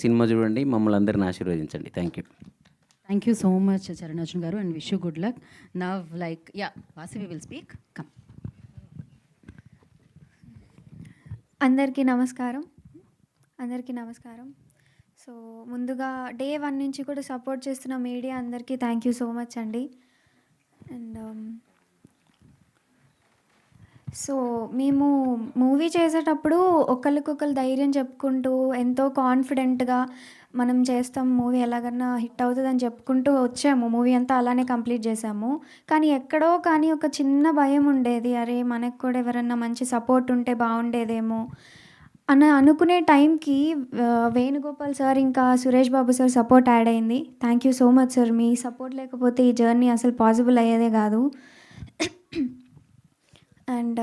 Cinema చూడండి, మమ్మల్ని అందరిని ఆశీర్వదించండి. Thank you. Thank you so much, Charanarjan Garu, and wish you good luck. Now, Vasavi will speak. Come. అందరికీ నమస్కారం. So ముందుగా డే 1 నుంచి కూడా సపోర్ట్ చేస్తున్న మీడియా అందరికీ థ్యాంక్ యూ సో మచ్ అండి. అండ్ సో మేము మూవీ చేసేటప్పుడు ఒకరికొకరు ధైర్యం చెప్పుకుంటూ ఎంతో కాన్ఫిడెంట్గా మనం చేస్తాం, మూవీ ఎలాగన్నా హిట్ అవుతుందని చెప్పుకుంటూ వచ్చాము. మూవీ అంతా అలానే కంప్లీట్ చేసాము. కానీ ఎక్కడో కానీ ఒక చిన్న భయం ఉండేది, అరే మనకు కూడా ఎవరన్నా మంచి సపోర్ట్ ఉంటే బాగుండేదేమో అనుకునే టైంకి వేణుగోపాల్ సార్ ఇంకా Suresh Babu sir support add అయింది. Thank you so much sir. Me support లేకపోతే ఈ జర్నీ అసలు పాసిబుల్ అయ్యేదే కాదు. అండ్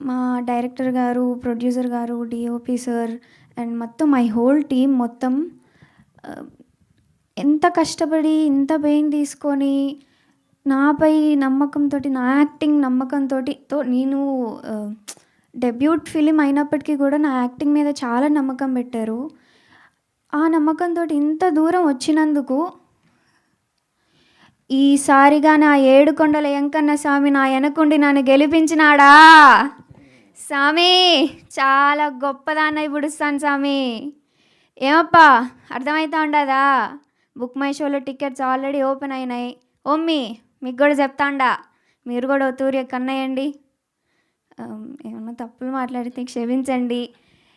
మా డైరెక్టర్ గారు, ప్రొడ్యూసర్ గారు, డిఓపి సార్ అండ్ మొత్తం మై హోల్ టీమ్ మొత్తం ఎంత కష్టపడి ఇంత పెయిన్ తీసుకొని నాపై నమ్మకంతో, నా యాక్టింగ్ నమ్మకంతో నేను డెబ్యూట్ ఫిలిం అయినప్పటికీ కూడా నా యాక్టింగ్ మీద చాలా నమ్మకం పెట్టారు. ఆ నమ్మకంతో ఇంత దూరం వచ్చినందుకు ఈసారిగా నా ఏడుకొండల ఎంకన్న స్వామి నా వెనకుండి నన్ను గెలిపించినాడా స్వామి, చాలా గొప్పదాన్న పుడుస్తాను స్వామి. ఏమప్పా అర్థమవుతా ఉండదా? బుక్ మై షోలో టికెట్స్ ఆల్రెడీ ఓపెన్ అయినాయి. ఓమ్మి మీకు కూడా చెప్తాండా, మీరు కూడా తూరి కన్నయ్యండి. ఏమన్నా తప్పులు మాట్లాడితే క్షమించండి.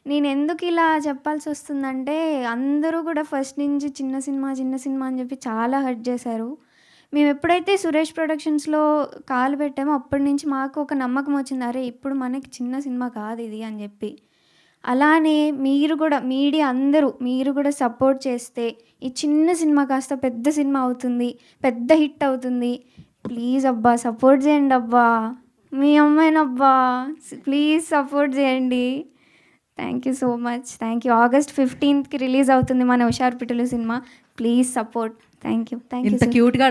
నేను ఎందుకు ఇలా చెప్పాల్సి వస్తుందంటే, అందరూ కూడా ఫస్ట్ నుంచి చిన్న సినిమా అని చెప్పి చాలా హర్ట్ చేశారు. మేము ఎప్పుడైతే సురేష్ ప్రొడక్షన్స్లో కాలు పెట్టామో అప్పటి నుంచి మాకు ఒక నమ్మకం వచ్చింది, అరే ఇప్పుడు మనకి చిన్న సినిమా కాదు ఇది అని చెప్పి. అలానే మీరు కూడా మీడియా అందరూ మీరు కూడా సపోర్ట్ చేస్తే ఈ చిన్న సినిమా కాస్త పెద్ద సినిమా అవుతుంది, పెద్ద హిట్ అవుతుంది. ప్లీజ్ అబ్బా సపోర్ట్ చేయండి అబ్బా, మీ అమ్మాయినబ్బా, ప్లీజ్ సపోర్ట్ చేయండి. Thank you so much. Thank you. August 15th release అవుతుంది మన హుషార్ పిట్టలు cinema. Please support. Thank you. ఇంత క్యూట్గా